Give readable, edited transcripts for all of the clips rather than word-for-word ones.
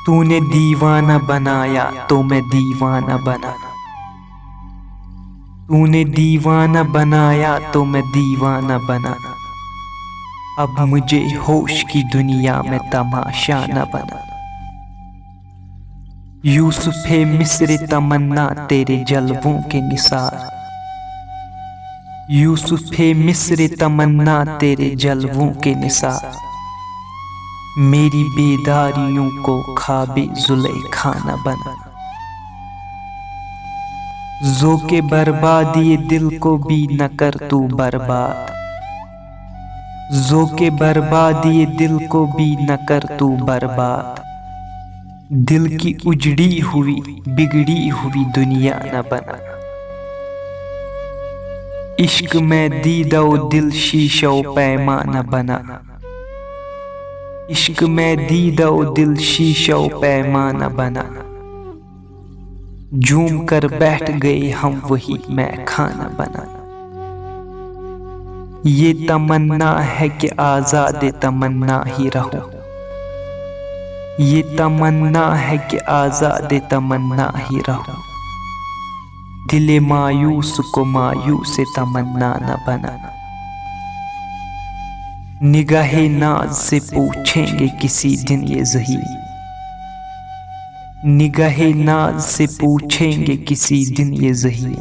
तूने दीवाना बनाया तो मैं दीवाना बना। तूने दीवाना बनाया तो मैं दीवाना बना। अब मुझे होश की दुनिया में तमाशा न बना। यूसुफ़े मिस्र तमन्ना तेरे जलवों के निसार। यूसुफ़े मिस्र तमन्ना तेरे जलवों के निसार। मेरी बेदारियों को ख्वाबे ज़ुलेखा न बना। ज़ोके बर्बादी दिल को भी न कर तू बर्बाद। ज़ोके बर्बादी दिल को भी न कर तू बर्बाद। दिल की उजड़ी हुई बिगड़ी हुई दुनिया न बना। इश्क में दीदा दिल शीशो पैमा न बना। इश्क में दीदा दिल शीशो पैमा न बना। झूम कर बैठ गए हम वही मैं खाना बना। ये तमन्ना है कि आज़ाद तमन्ना ही रहूं। ये तमन्ना है कि आज़ाद तमन्ना ही रहूं। दिल मायूस को मायूस तमन्ना न बना। निगाहे नाज से पूछेंगे किसी दिन ये ज़ही। निगाहे नाज से पूछेंगे किसी दिन ये ज़ही।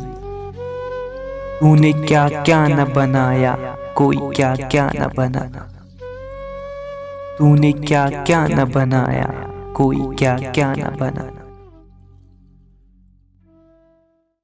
तूने क्या क्या न बनाया कोई क्या क्या न बना। तूने क्या क्या न बनाया कोई क्या क्या न बना।